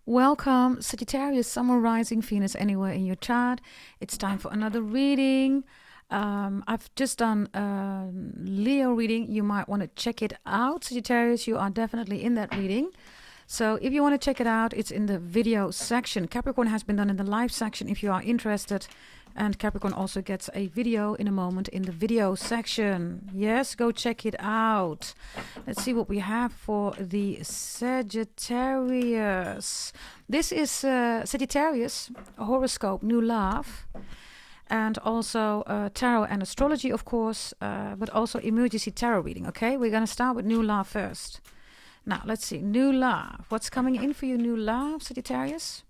Welcome, Sagittarius, Sun, Moon, Rising, Venus, anywhere in your chart. It's time for another reading. I've just done a Leo reading. You might want to check it out, Sagittarius. You are definitely in that reading. So if you want to check it out, it's in the video section. Capricorn has been done in the live section if you are interested. And Capricorn also gets a video in a moment in the video section. Yes, go check it out. Let's see what we have for the Sagittarius. This is Sagittarius, a horoscope, new love. And also tarot and astrology, of course, but also emergency tarot reading, okay? We're going to start with new love first. Now, let's see. New love. What's coming in for you, new love, Sagittarius?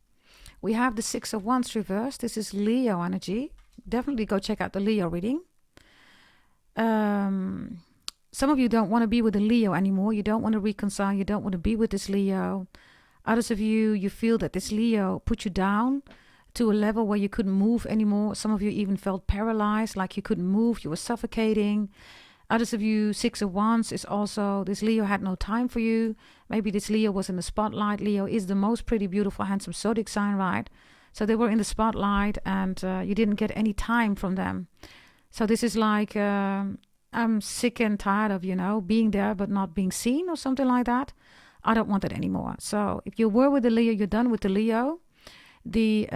We have the Six of Wands reversed. This is Leo energy. Definitely go check out the Leo reading. Some of you don't want to be with the Leo anymore. You don't want to reconcile. You don't want to be with this Leo. Others of you, you feel that this Leo put you down to a level where you couldn't move anymore. Some of you even felt paralyzed, like you couldn't move. You were suffocating. Others of you, Six of Wands is also, this Leo had no time for you. Maybe this Leo was in the spotlight. Leo is the most pretty, beautiful, handsome zodiac sign, right? So they were in the spotlight and you didn't get any time from them. So this is like, I'm sick and tired of, being there but not being seen or something like that. I don't want that anymore. So if you were with the Leo, you're done with the Leo. The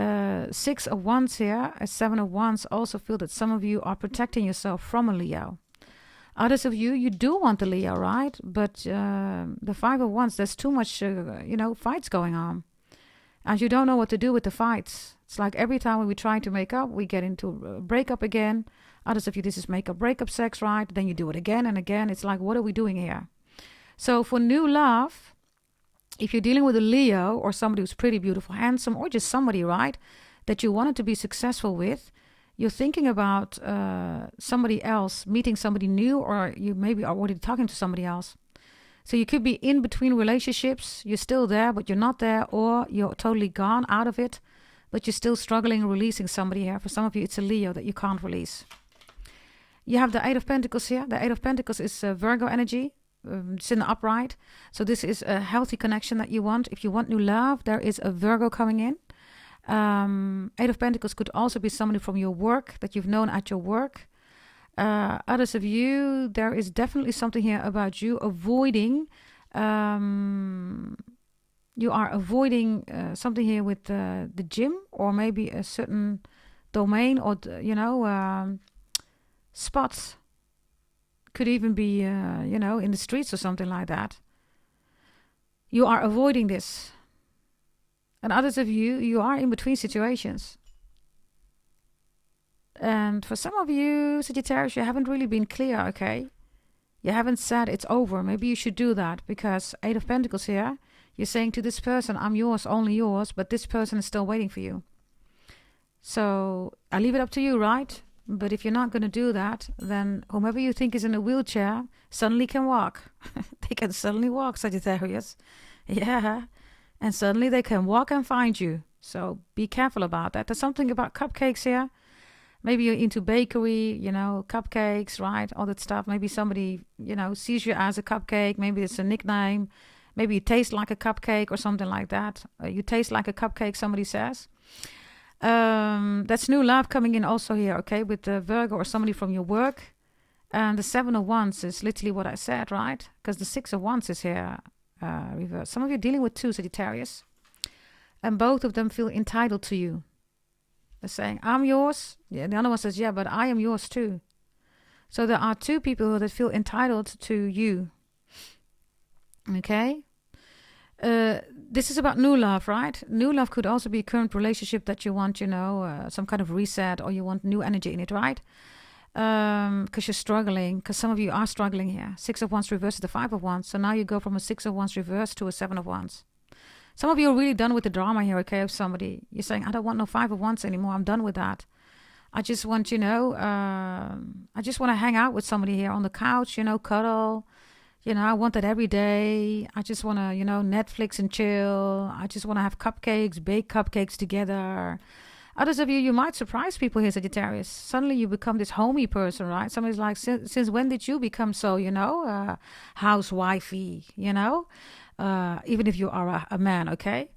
Six of Wands here, a Seven of Wands, also feel that some of you are protecting yourself from a Leo. Others of you, you do want the Leo, right? But the Five of Wands, there's too much, fights going on. And you don't know what to do with the fights. It's like every time when we try to make up, we get into a breakup again. Others of you, this is make up, breakup sex, right? Then you do it again and again. It's like, what are we doing here? So for new love, if you're dealing with a Leo or somebody who's pretty, beautiful, handsome, or just somebody, right, that you wanted to be successful with, you're thinking about somebody else, meeting somebody new, or you maybe are already talking to somebody else. So you could be in between relationships. You're still there, but you're not there, or you're totally gone out of it, but you're still struggling releasing somebody here. For some of you, it's a Leo that you can't release. You have the Eight of Pentacles here. The Eight of Pentacles is Virgo energy. It's in the upright. So this is a healthy connection that you want. If you want new love, there is a Virgo coming in. Eight of Pentacles could also be somebody from your work that you've known at your work. Others of you, there is definitely something here about you avoiding. You are avoiding something here with the gym, or maybe a certain domain, or spots. Could even be in the streets or something like that. You are avoiding this. And others of you, you are in between situations. And for some of you, Sagittarius, you haven't really been clear, okay? You haven't said it's over. Maybe you should do that, because Eight of Pentacles here, you're saying to this person, I'm yours, only yours, but this person is still waiting for you. So I leave it up to you, right? But if you're not going to do that, then whomever you think is in a wheelchair suddenly can walk. They can suddenly walk, Sagittarius. Yeah. And suddenly they can walk and find you. So be careful about that. There's something about cupcakes here. Maybe you're into bakery, cupcakes, right? All that stuff. Maybe somebody, sees you as a cupcake. Maybe it's a nickname. Maybe you taste like a cupcake or something like that. You taste like a cupcake, somebody says. That's new love coming in also here, okay? With the Virgo or somebody from your work. And the Seven of Wands is literally what I said, right? Because the Six of Wands is here. Reverse. Some of you are dealing with two, Sagittarius, and both of them feel entitled to you. They're saying, I'm yours. Yeah, the other one says, yeah, but I am yours too. So there are two people that feel entitled to you. Okay? This is about new love, right? New love could also be a current relationship that you want, some kind of reset, or you want new energy in it, right? Because you're struggling, because some of you are struggling here. Six of Wands reverse to the Five of Wands. So now you go from a Six of Wands reverse to a Seven of Wands. Some of you are really done with the drama here, okay, of somebody. You're saying, I don't want no Five of Wands anymore. I'm done with that. I just want, I just want to hang out with somebody here on the couch, cuddle. I want that every day. I just want to, Netflix and chill. I just want to have cupcakes, bake cupcakes together. Others of you, you might surprise people here, Sagittarius. Suddenly you become this homey person, right? Somebody's like, since when did you become so, housewifey, even if you are a man, okay?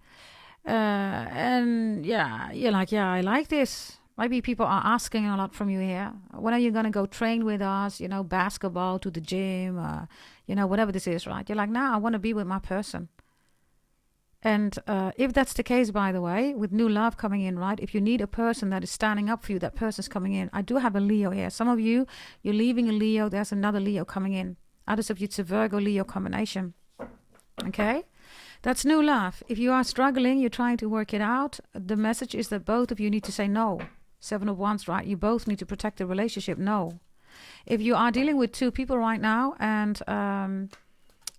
And yeah, you're like, yeah, I like this. Maybe people are asking a lot from you here. When are you going to go train with us? You know, basketball, to the gym, you know, whatever this is, right? You're like, nah, I want to be with my person. And if that's the case, by the way, with new love coming in, right? If you need a person that is standing up for you, that person's coming in. I do have a Leo here. Some of you, you're leaving a Leo. There's another Leo coming in. Others of you, it's a Virgo-Leo combination. Okay? That's new love. If you are struggling, you're trying to work it out, the message is that both of you need to say no. 7 of Wands, right? You both need to protect the relationship. No. If you are dealing with two people right now and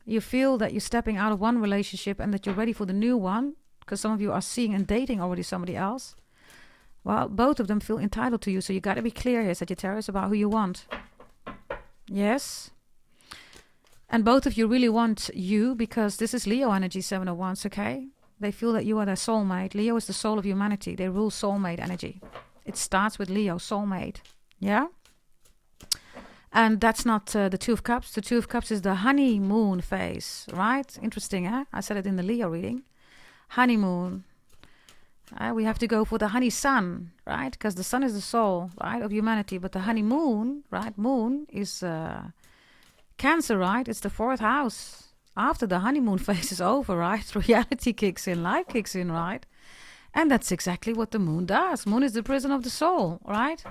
you feel that you're stepping out of one relationship and that you're ready for the new one, because some of you are seeing and dating already somebody else, well, both of them feel entitled to you. So you got to be clear here, Sagittarius, about who you want. Yes. And both of you really want you because this is Leo energy, 7 of Wands, okay? They feel that you are their soulmate. Leo is the soul of humanity. They rule soulmate energy. It starts with Leo, soulmate. Yeah? And that's not the Two of Cups. The Two of Cups is the honeymoon phase, right? Interesting, eh? I said it in the Leo reading. Honeymoon. We have to go for the honey sun, right? Because the sun is the soul, right, of humanity. But the honeymoon, right? Moon is Cancer, right? It's the 4th house. After the honeymoon phase is over, right? Reality kicks in, life kicks in, right? And that's exactly what the moon does. Moon is the prison of the soul, right?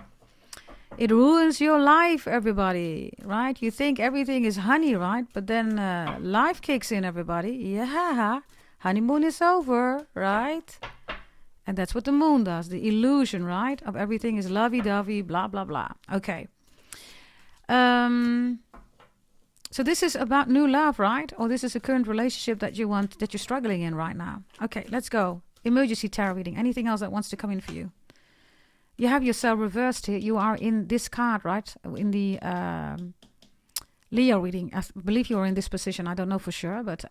It ruins your life, everybody, right? You think everything is honey, right? But then life kicks in, everybody. Yeah, honeymoon is over, right? And that's what the moon does. The illusion, right? Of everything is lovey-dovey, blah, blah, blah. Okay. So this is about new love, right? Or this is a current relationship that you want, that you're struggling in right now. Okay, let's go. Emergency tarot reading. Anything else that wants to come in for you? You have yourself reversed here. You are in this card, right? In the Leo reading. I believe you are in this position. I don't know for sure, but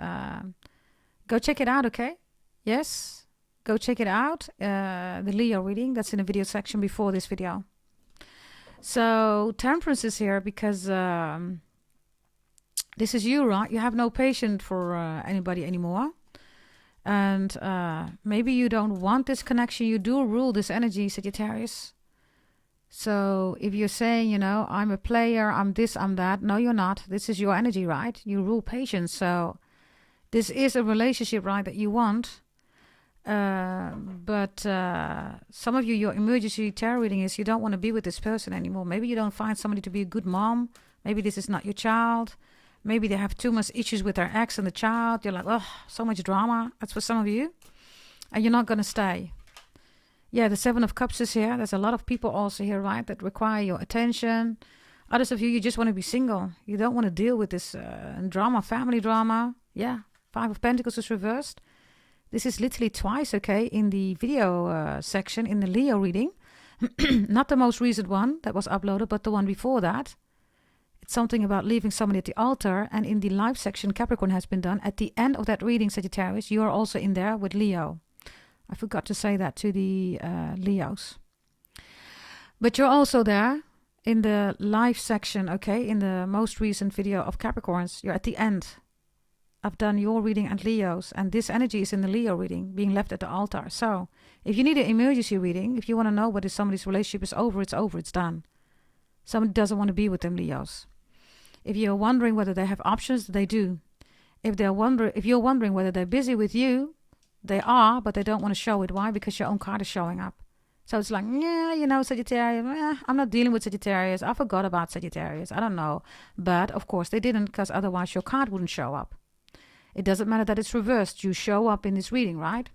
go check it out, okay? Yes? Go check it out. The Leo reading. That's in the video section before this video. So Temperance is here because this is you, right? You have no patience for anybody anymore. And maybe you don't want this connection. You do rule this energy, Sagittarius. So if you're saying, you know, I'm a player, I'm this, I'm that. No, you're not. This is your energy, right? You rule patience. So this is a relationship, right, that you want. But some of you, your emergency tarot reading is you don't want to be with this person anymore. Maybe you don't find somebody to be a good mom. Maybe this is not your child. Maybe they have too much issues with their ex and the child. You're like, oh, so much drama. That's for some of you. And you're not going to stay. Yeah, the 7 of Cups is here. There's a lot of people also here, right, that require your attention. Others of you, you just want to be single. You don't want to deal with this drama, family drama. Yeah, 5 of Pentacles is reversed. This is literally twice, okay, in the video section, in the Leo reading. Not the most recent one that was uploaded, but the one before that. It's something about leaving somebody at the altar. And in the live section, Capricorn has been done. At the end of that reading, Sagittarius, you are also in there with Leo. I forgot to say that to the Leos. But you're also there in the live section, okay, in the most recent video of Capricorns. You're at the end. I've done your reading and Leos. And this energy is in the Leo reading, being left at the altar. So if you need an emergency reading, if you want to know whether somebody's relationship is over, it's done. Somebody doesn't want to be with them, Leos. If you're wondering whether they have options, they do. If you're wondering whether they're busy with you, they are, but they don't want to show it. Why? Because your own card is showing up. So it's like, yeah, you know, Sagittarius, I'm not dealing with Sagittarius. I forgot about Sagittarius. I don't know. But, of course, they didn't, because otherwise your card wouldn't show up. It doesn't matter that it's reversed. You show up in this reading, right?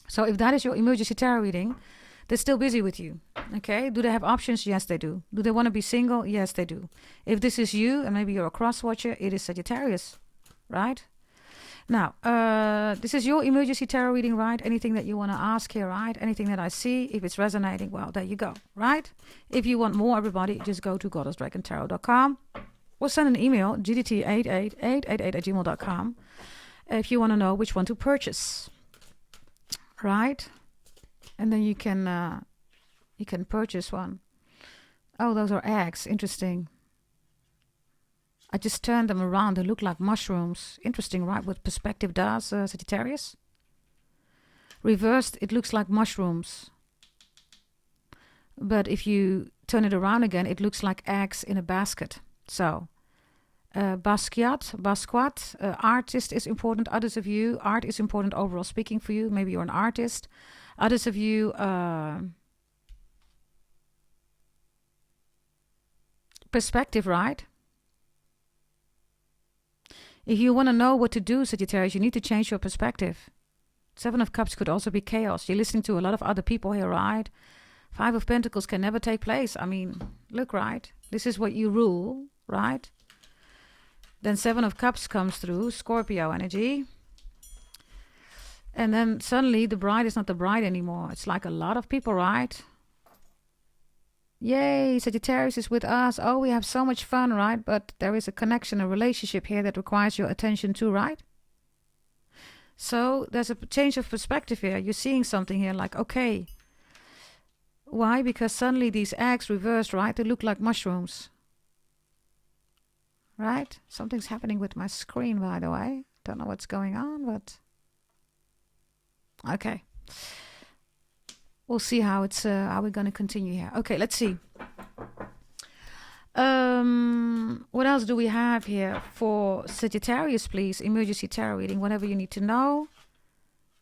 So if that is your emergency tarot reading, they're still busy with you. Okay. Do they have options? Yes, they do. Do they want to be single? Yes, they do. If this is you, and maybe you're a cross watcher, it is Sagittarius, right? Now, this is your emergency tarot reading, right? Anything that you want to ask here, right? Anything that I see, if it's resonating, well, there you go, right? If you want more, everybody, just go to goddessdragontarot.com or send an email, gdt88888@gmail.com, if you want to know which one to purchase, right? And then you can purchase one. Oh, those are eggs. Interesting. I just turned them around. They look like mushrooms. Interesting, right? What perspective does, Sagittarius. Reversed, it looks like mushrooms. But if you turn it around again, it looks like eggs in a basket. So, Basquiat, artist is important. Others of you, art is important overall speaking for you. Maybe you're an artist. Others of you, perspective, right? If you want to know what to do, Sagittarius, you need to change your perspective. 7 of Cups could also be chaos. You're listening to a lot of other people here, right? 5 of Pentacles can never take place. I mean, look, right? This is what you rule, right? Then 7 of Cups comes through, Scorpio energy. And then suddenly the bride is not the bride anymore. It's like a lot of people, right? Yay, Sagittarius is with us. Oh, we have so much fun, right? But there is a connection, a relationship here that requires your attention too, right? So there's a change of perspective here. You're seeing something here like, okay. Why? Because suddenly these eggs reversed, right? They look like mushrooms. Right? Something's happening with my screen, by the way. Don't know what's going on, but... Okay. We'll see how it's how we're going to continue here. Okay, let's see. What else do we have here for Sagittarius, please? Emergency tarot reading, whatever you need to know.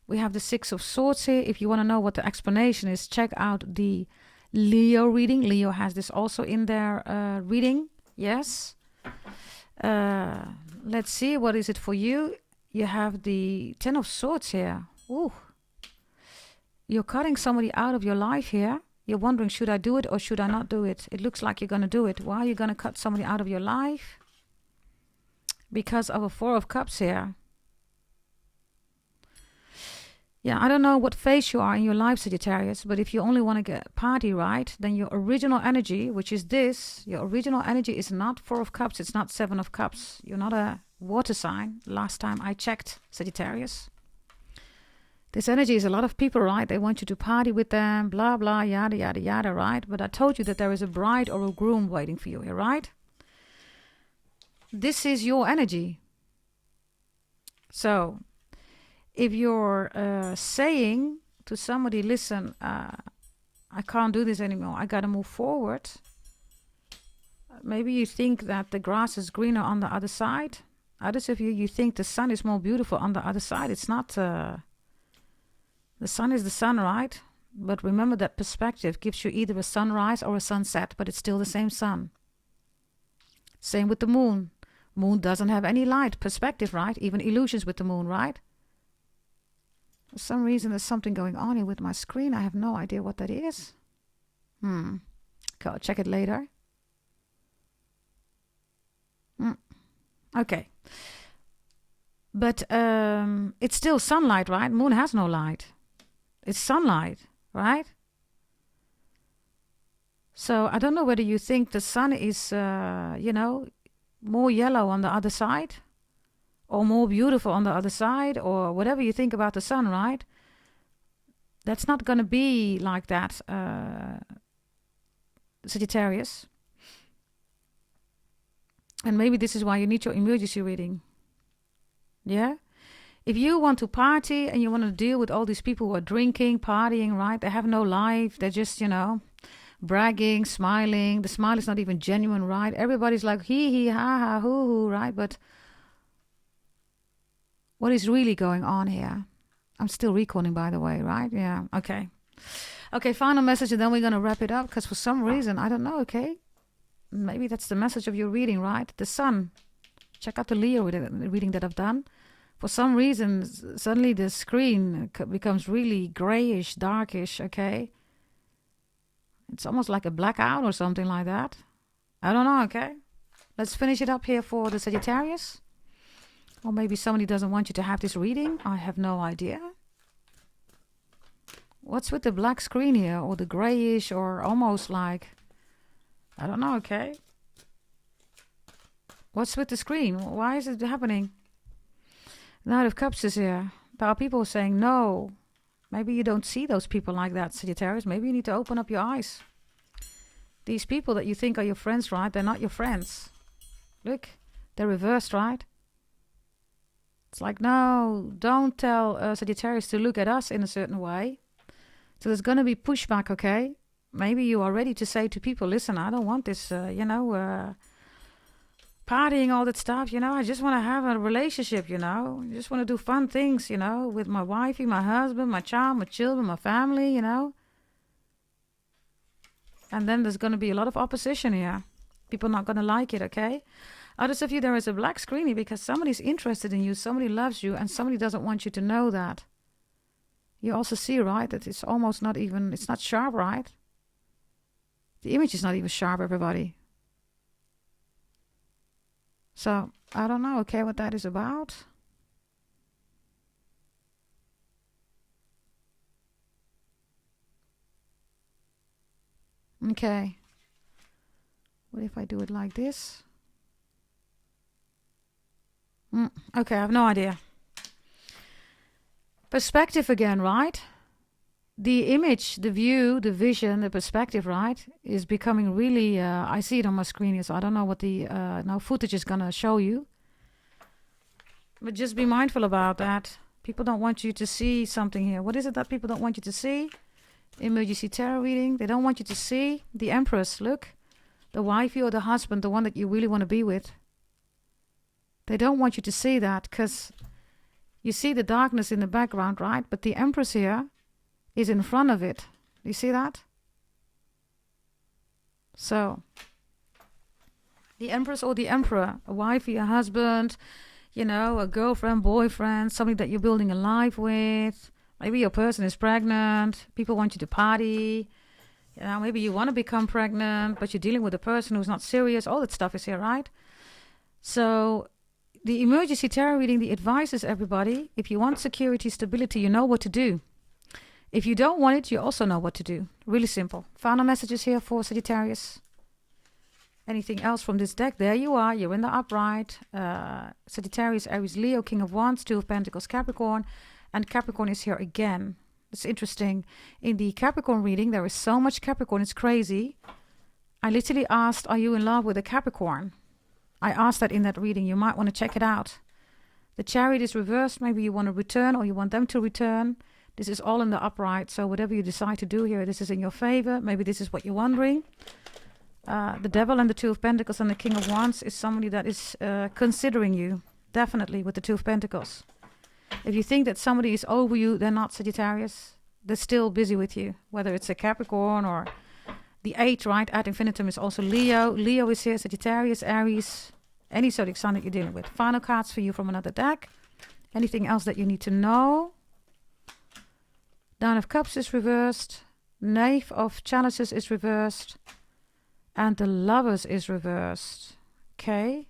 We have the 6 of Swords here. If you want to know what the explanation is, check out the Leo reading. Leo has this also in their reading. Yes. Let's see. What is it for you? You have the 10 of Swords here. Ooh. You're cutting somebody out of your life here. You're wondering, should I do it or should I not do it? It looks like you're going to do it. Why are you going to cut somebody out of your life? Because of a 4 of Cups here. Yeah, I don't know what phase you are in your life, Sagittarius, but if you only want to get party right, then your original energy, which is this, your original energy is not 4 of Cups, it's not 7 of Cups. You're not a water sign, last time I checked, Sagittarius. This energy is a lot of people, right? They want you to party with them, blah, blah, yada, yada, yada, right? But I told you that there is a bride or a groom waiting for you here, right? This is your energy. So, if you're saying to somebody, listen, I can't do this anymore, I gotta move forward. Maybe you think that the grass is greener on the other side. Others of you think the sun is more beautiful on the other side. It's not... The sun is the sun, right? But remember that perspective gives you either a sunrise or a sunset, but it's still the same sun. Same with the moon. Moon doesn't have any light. Perspective, right? Even illusions with the moon, right? For some reason, there's something going on here with my screen. I have no idea what that is. Okay, I'll check it later. Okay. But it's still sunlight, right? Moon has no light. It's sunlight, right? So I don't know whether you think the sun is, more yellow on the other side or more beautiful on the other side or whatever you think about the sun, right? That's not going to be like that, Sagittarius. And maybe this is why you need your emergency reading. Yeah? If you want to party and you want to deal with all these people who are drinking, partying, right? They have no life. They're just, bragging, smiling. The smile is not even genuine, right? Everybody's like, hee, ha, ha, hoo, hoo, right? But what is really going on here? I'm still recording, by the way, right? Yeah, okay. Okay, final message, and then we're going to wrap it up, because for some reason, I don't know, okay? Maybe that's the message of your reading, right? The sun. Check out the Leo reading that I've done. For some reason, suddenly the screen becomes really grayish, darkish, okay? It's almost like a blackout or something like that. I don't know, okay? Let's finish it up here for the Sagittarius. Or maybe somebody doesn't want you to have this reading. I have no idea. What's with the black screen here? Or the grayish or almost like... I don't know, okay? What's with the screen? Why is it happening? Knight of Cups is here. There are people saying no. Maybe you don't see those people like that, Sagittarius. Maybe you need to open up your eyes. These people that you think are your friends, right? They're not your friends. Look, they're reversed, right? It's like, no, don't tell Sagittarius to look at us in a certain way. So there's going to be pushback, okay? Maybe you are ready to say to people, listen, I don't want this, partying, all that stuff, I just want to have a relationship, I just want to do fun things, with my wifey, my husband, my child, my children, my family, And then there's going to be a lot of opposition here. People not going to like it, okay? Others of you, there is a black screen because somebody's interested in you, somebody loves you, and somebody doesn't want you to know that. You also see, right, that it's almost not even, it's not sharp, right? The image is not even sharp, everybody. So, I don't know, okay, what that is about. Okay. What if I do it like this? Okay, I have no idea. Perspective again, right? The image, the view, the vision, the perspective, right, is becoming really, I see it on my screen here, so I don't know what the now footage is going to show you. But just be mindful about that. People don't want you to see something here. What is it that people don't want you to see? Emergency tarot reading. They don't want you to see the Empress. Look, the wifey or the husband, the one that you really want to be with. They don't want you to see that because you see the darkness in the background, right? But the Empress here is in front of it. You see that? So, the Empress or the Emperor, a wifey, a husband, a girlfriend, boyfriend, somebody that you're building a life with. Maybe your person is pregnant. People want you to party. Maybe you want to become pregnant, but you're dealing with a person who's not serious. All that stuff is here, right? So, the emergency tarot reading, the advice is, everybody, if you want security, stability, you know what to do. If you don't want it, you also know what to do. Really simple. Final messages here for Sagittarius. Anything else from this deck? There you are. You're in the upright. Sagittarius, Aries, Leo, King of Wands, Two of Pentacles, Capricorn. And Capricorn is here again. It's interesting. In the Capricorn reading, there is so much Capricorn. It's crazy. I literally asked, are you in love with a Capricorn? I asked that in that reading. You might want to check it out. The Chariot is reversed. Maybe you want to return or you want them to return. This is all in the upright. So whatever you decide to do here, this is in your favor. Maybe this is what you're wondering. The Devil and the Two of Pentacles and the King of Wands is somebody that is considering you. Definitely with the Two of Pentacles. If you think that somebody is over you, they're not Sagittarius. They're still busy with you. Whether it's a Capricorn or the 8, right? Ad infinitum is also Leo. Leo is here, Sagittarius, Aries, any zodiac sign that you're dealing with. Final cards for you from another deck. Anything else that you need to know? Nine of Cups is reversed. Knave of Chalices is reversed. And the Lovers is reversed. Okay.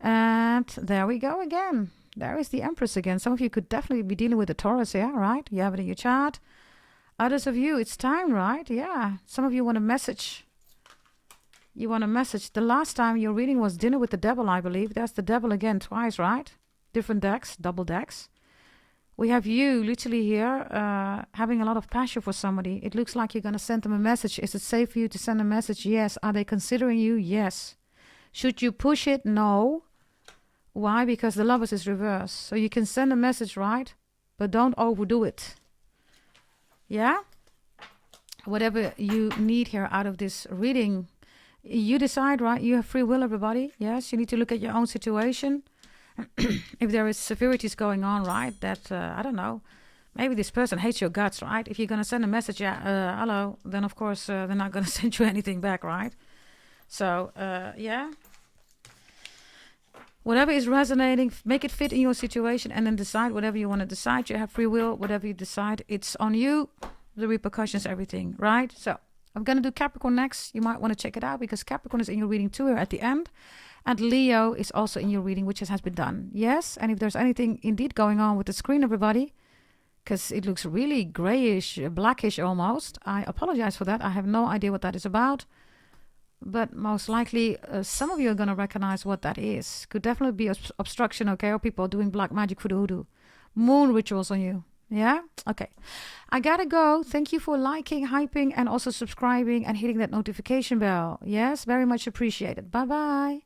And there we go again. There is the Empress again. Some of you could definitely be dealing with the Taurus here, right? You have it in your chart. Others of you, it's time, right? Yeah. Some of you want a message. You want a message. The last time your reading was Dinner with the Devil, I believe. There's the Devil again twice, right? Different decks, double decks. We have you literally here having a lot of passion for somebody. It looks like you're going to send them a message. Is it safe for you to send a message? Yes. Are they considering you? Yes. Should you push it? No. Why? Because the Lovers is reversed. So you can send a message, right? But don't overdo it. Yeah? Whatever you need here out of this reading, you decide, right? You have free will, everybody. Yes, you need to look at your own situation. If there is severities going on, right? That, I don't know. Maybe this person hates your guts, right? If you're going to send a message, hello, then of course they're not going to send you anything back, right? So, yeah. Whatever is resonating, make it fit in your situation and then decide whatever you want to decide. You have free will. Whatever you decide, it's on you. The repercussions, everything, right? So I'm going to do Capricorn next. You might want to check it out because Capricorn is in your reading too here at the end. And Leo is also in your reading, which has been done. Yes, and if there's anything indeed going on with the screen, everybody, because it looks really grayish, blackish almost, I apologize for that. I have no idea what that is about. But most likely, some of you are going to recognize what that is. Could definitely be obstruction, okay? Or people doing black magic for the hoodoo. Moon rituals on you. Yeah? Okay. I gotta go. Thank you for liking, hyping, and also subscribing and hitting that notification bell. Yes? Very much appreciated. Bye-bye.